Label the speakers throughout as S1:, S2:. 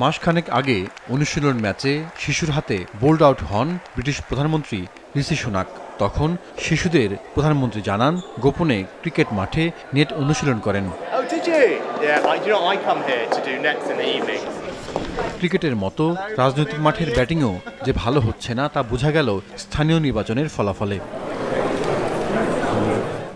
S1: মাসখানেক আগে অনুশীলন ম্যাচে শিশুর হাতে বোল্ড আউট হন ব্রিটিশ প্রধানমন্ত্রী ঋষি সুনাক। তখন শিশুদের প্রধানমন্ত্রী জানান গোপনে ক্রিকেট মাঠে নেট অনুশীলন করেন। ক্রিকেটের মতো রাজনৈতিক মাঠের ব্যাটিংও যে ভালো হচ্ছে না তা বোঝা গেল স্থানীয় নির্বাচনের ফলাফলে।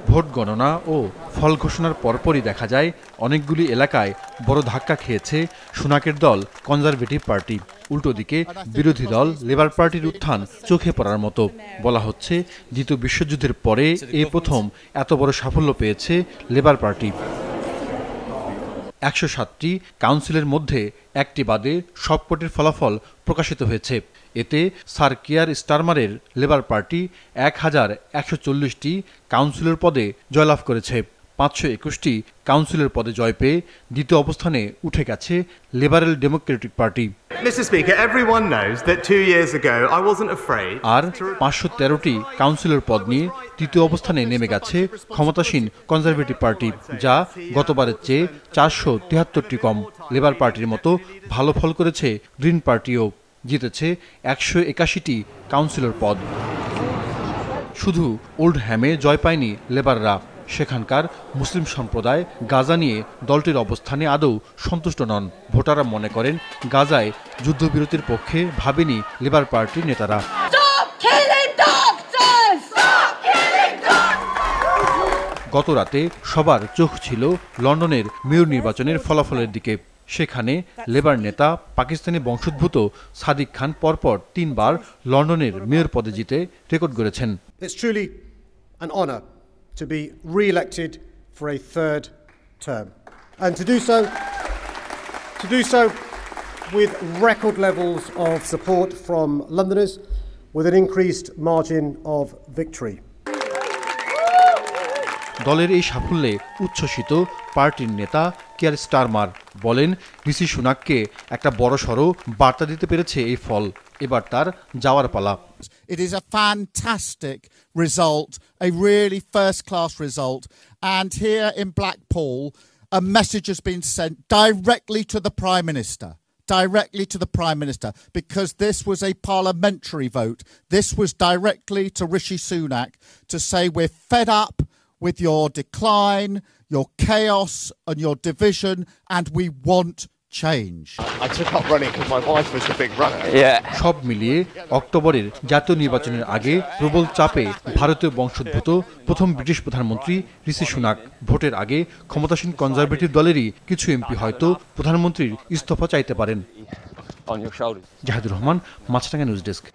S1: ভোট গণনা ও ফল ঘোষণার পরপরই দেখা যায় অনেকগুলি এলাকায় বড় ধাক্কা খেয়েছে সুনাকের দল কনজারভেটিভ পার্টি। উল্টো দিকে বিরোধী দল লেবার পার্টির উত্থান চোখে পড়ার মতো। বলা হচ্ছে দ্বিতীয় বিশ্বযুদ্ধের পরে এই প্রথম এত বড় সাফল্য পেয়েছে লেবার পার্টি। ১০৭টি কাউন্সিলের মধ্যে একটি বাদে সবকটির ফলাফল প্রকাশিত হয়েছে। এতে স্যার কিয়ার স্টারমারের লেবার পার্টি ১,১৪০টি কাউন্সিলর পদে জয়লাভ করেছে। ৫২১টি কাউন্সিলর পদে জয় পেয়ে দ্বিতীয় অবস্থানে উঠে গেছে লিবারেল ডেমোক্রেটিক পার্টি। আর ৫১৩টি কাউন্সিলর পদ নিয়ে তৃতীয় অবস্থানে নেমে গেছে ক্ষমতাসীন কনজারভেটিভ পার্টি, যা গতবারের চেয়ে ৪৭৩টি কম। লেবার পার্টির মতো ভালো ফল করেছে গ্রিন পার্টিও, জিতেছে ১৮১টি কাউন্সিলর পদ। শুধু ওল্ড হ্যামে জয় পায়নি লেবাররা। সেখানকার মুসলিম সম্প্রদায় গাজা নিয়ে দলটির অবস্থানে আদৌ সন্তুষ্ট নন। ভোটাররা মনে করেন গাজায় যুদ্ধবিরতির পক্ষে ভাবেনি লেবার পার্টির নেতারা। গত রাতে সবার চোখ ছিল লন্ডনের মেয়র নির্বাচনের ফলাফলের দিকে। সেখানে লেবার নেতা পাকিস্তানি বংশোদ্ভূত সাদিক খান পরপর ৩ বার লন্ডনের মেয়র পদে জিতে রেকর্ড গড়েছেন।
S2: To be re-elected for a third term, and to do so with record levels of support from Londoners, with an increased margin of victory.
S1: দলের এই সাফল্যে উচ্ছ্বসিত পার্টির নেতা কিয়ার স্টারমার বলেন, ঋষি সুনাককে একটা বড়সড় বার্তা দিতে পেরেছে এই ফল। এবার তার যাওয়ার পালা।
S3: It is a fantastic result, a really first-class result, and here in Blackpool, a message has been sent directly to the Prime Minister, because this was a parliamentary vote. This was directly to Rishi Sunak to say we're fed up with your decline, your chaos and your division, and we want change.
S4: I took up running because my wife was a big runner.
S1: সব মিলিয়ে অক্টোবরের জাতীয় নির্বাচনের আগে প্রবল চাপে ভারতীয় বংশোদ্ভূত প্রথম ব্রিটিশ প্রধানমন্ত্রী ঋষি সুনাক। ভোটের আগে ক্ষমতাসীন কনজারভেটিভ দলেরই কিছু এমপি হয়তো প্রধানমন্ত্রীর ইস্তফা চাইতে পারেন। জাহিদুর রহমান, মাছরাঙা নিউজ ডেস্ক।